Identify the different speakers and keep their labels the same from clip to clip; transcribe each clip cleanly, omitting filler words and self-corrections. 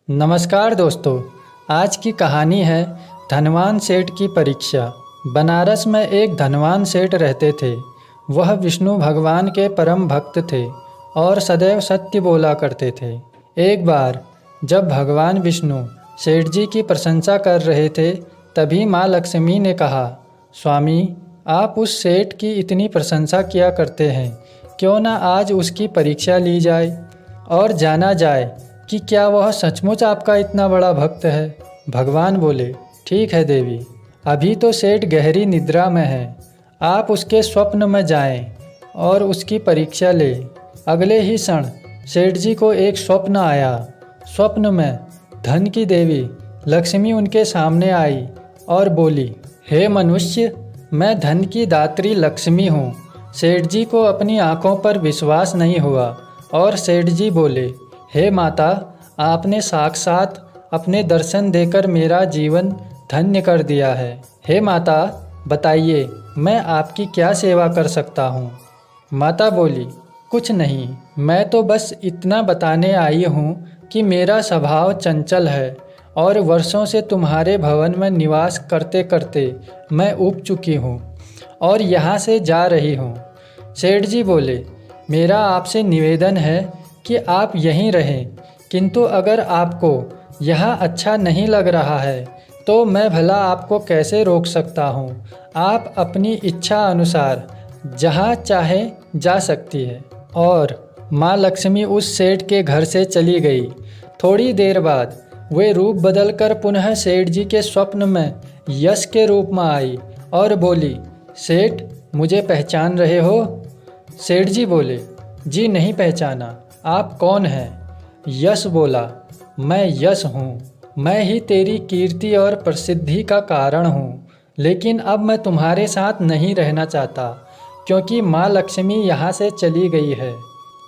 Speaker 1: नमस्कार दोस्तों। आज की कहानी है धनवान सेठ की परीक्षा। बनारस में एक धनवान सेठ रहते थे। वह विष्णु भगवान के परम भक्त थे और सदैव सत्य बोला करते थे। एक बार जब भगवान विष्णु सेठ जी की प्रशंसा कर रहे थे, तभी माँ लक्ष्मी ने कहा, स्वामी, आप उस सेठ की इतनी प्रशंसा किया करते हैं, क्यों ना आज उसकी परीक्षा ली जाए और जाना जाए कि क्या वह सचमुच आपका इतना बड़ा भक्त है। भगवान बोले, ठीक है देवी, अभी तो सेठ गहरी निद्रा में है। आप उसके स्वप्न में जाएं और उसकी परीक्षा लें। अगले ही क्षण सेठ जी को एक स्वप्न आया। स्वप्न में धन की देवी लक्ष्मी उनके सामने आई और बोली, हे मनुष्य, मैं धन की दात्री लक्ष्मी हूँ। सेठ जी को अपनी आंखों पर विश्वास नहीं हुआ और सेठ जी बोले, हे माता, आपने साक्षात अपने दर्शन देकर मेरा जीवन धन्य कर दिया है। हे माता, बताइए मैं आपकी क्या सेवा कर सकता हूँ। माता बोली, कुछ नहीं, मैं तो बस इतना बताने आई हूँ कि मेरा स्वभाव चंचल है और वर्षों से तुम्हारे भवन में निवास करते करते मैं ऊब चुकी हूँ और यहाँ से जा रही हूँ। सेठ जी बोले, मेरा आपसे निवेदन है कि आप यहीं रहें, किंतु अगर आपको यहाँ अच्छा नहीं लग रहा है तो मैं भला आपको कैसे रोक सकता हूँ। आप अपनी इच्छा अनुसार जहाँ चाहे जा सकती है। और माँ लक्ष्मी उस सेठ के घर से चली गई। थोड़ी देर बाद वे रूप बदलकर पुनः सेठ जी के स्वप्न में यश के रूप में आई और बोली, सेठ, मुझे पहचान रहे हो। सेठ जी बोले, जी नहीं पहचाना, आप कौन हैं। यश बोला, मैं यश हूँ, मैं ही तेरी कीर्ति और प्रसिद्धि का कारण हूँ, लेकिन अब मैं तुम्हारे साथ नहीं रहना चाहता क्योंकि माँ लक्ष्मी यहाँ से चली गई है,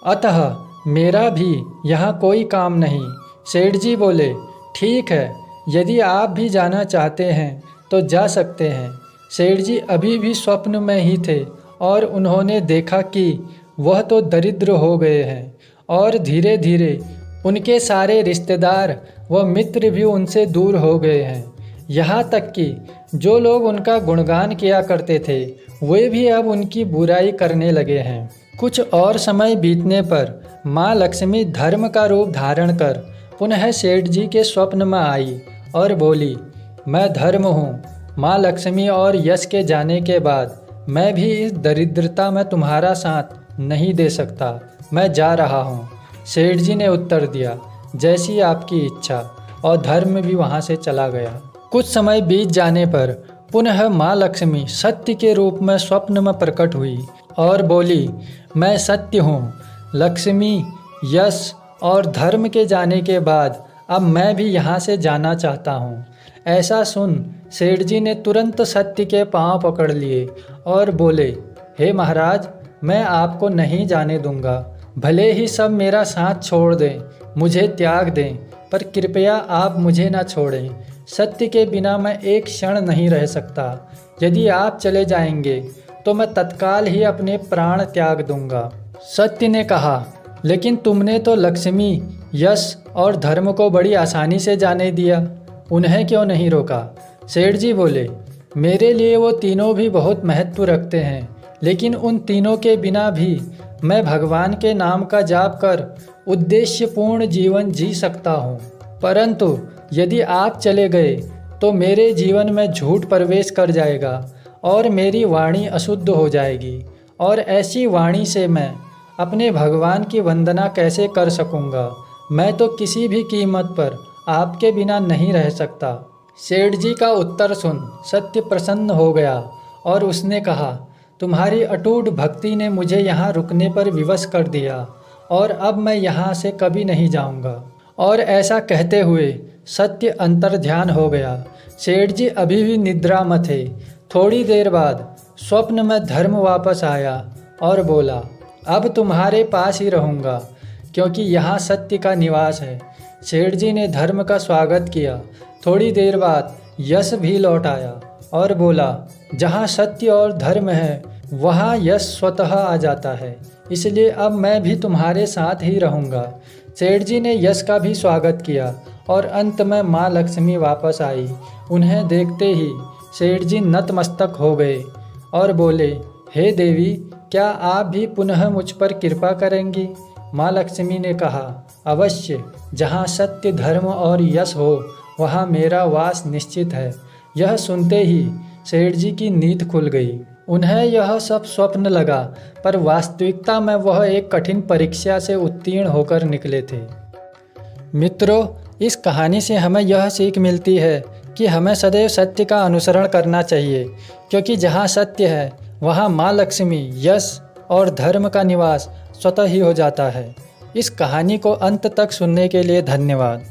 Speaker 1: अतः मेरा भी यहाँ कोई काम नहीं। सेठ जी बोले, ठीक है, यदि आप भी जाना चाहते हैं तो जा सकते हैं। सेठ जी अभी भी स्वप्न में ही थे और उन्होंने देखा कि वह तो दरिद्र हो गए हैं और धीरे धीरे उनके सारे रिश्तेदार व मित्र भी उनसे दूर हो गए हैं। यहाँ तक कि जो लोग उनका गुणगान किया करते थे वे भी अब उनकी बुराई करने लगे हैं। कुछ और समय बीतने पर माँ लक्ष्मी धर्म का रूप धारण कर पुनः सेठ जी के स्वप्न में आई और बोली, मैं धर्म हूँ माँ लक्ष्मी, और यश के जाने के बाद मैं भी इस दरिद्रता में तुम्हारा साथ नहीं दे सकता, मैं जा रहा हूँ। सेठ जी ने उत्तर दिया, जैसी आपकी इच्छा, और धर्म भी वहाँ से चला गया। कुछ समय बीत जाने पर पुनः माँ लक्ष्मी सत्य के रूप में स्वप्न में प्रकट हुई और बोली, मैं सत्य हूँ। लक्ष्मी, यश और धर्म के जाने के बाद अब मैं भी यहाँ से जाना चाहता हूँ। ऐसा सुन सेठ जी ने तुरंत सत्य के पांव पकड़ लिए और बोले, हे महाराज, मैं आपको नहीं जाने दूंगा। भले ही सब मेरा साथ छोड़ दें, मुझे त्याग दें, पर कृपया आप मुझे ना छोड़ें। सत्य के बिना मैं एक क्षण नहीं रह सकता। यदि आप चले जाएंगे तो मैं तत्काल ही अपने प्राण त्याग दूंगा। सत्य ने कहा, लेकिन तुमने तो लक्ष्मी, यश और धर्म को बड़ी आसानी से जाने दिया, उन्हें क्यों नहीं रोका। सेठ जी बोले, मेरे लिए वो तीनों भी बहुत महत्व रखते हैं, लेकिन उन तीनों के बिना भी मैं भगवान के नाम का जाप कर उद्देश्यपूर्ण जीवन जी सकता हूँ। परंतु यदि आप चले गए तो मेरे जीवन में झूठ प्रवेश कर जाएगा और मेरी वाणी अशुद्ध हो जाएगी, और ऐसी वाणी से मैं अपने भगवान की वंदना कैसे कर सकूँगा। मैं तो किसी भी कीमत पर आपके बिना नहीं रह सकता। सेठ जी का उत्तर सुन सत्य प्रसन्न हो गया और उसने कहा, तुम्हारी अटूट भक्ति ने मुझे यहाँ रुकने पर विवश कर दिया और अब मैं यहाँ से कभी नहीं जाऊँगा। और ऐसा कहते हुए सत्य अंतर्ध्यान हो गया। सेठ जी अभी भी निद्रा में थे। थोड़ी देर बाद स्वप्न में धर्म वापस आया और बोला, अब तुम्हारे पास ही रहूँगा क्योंकि यहाँ सत्य का निवास है। सेठ जी ने धर्म का स्वागत किया। थोड़ी देर बाद यश भी लौट आया और बोला, जहाँ सत्य और धर्म है वहाँ यश स्वतः आ जाता है, इसलिए अब मैं भी तुम्हारे साथ ही रहूँगा। सेठ जी ने यश का भी स्वागत किया और अंत में माँ लक्ष्मी वापस आई। उन्हें देखते ही सेठ जी नतमस्तक हो गए और बोले, हे देवी, क्या आप भी पुनः मुझ पर कृपा करेंगी? माँ लक्ष्मी ने कहा, अवश्य, जहाँ सत्य, धर्म और यश हो वहाँ मेरा वास निश्चित है। यह सुनते ही सेठ जी की नींद खुल गई। उन्हें यह सब स्वप्न लगा, पर वास्तविकता में वह एक कठिन परीक्षा से उत्तीर्ण होकर निकले थे। मित्रों, इस कहानी से हमें यह सीख मिलती है कि हमें सदैव सत्य का अनुसरण करना चाहिए, क्योंकि जहाँ सत्य है वहाँ माँ लक्ष्मी, यश और धर्म का निवास स्वतः ही हो जाता है। इस कहानी को अंत तक सुनने के लिए धन्यवाद।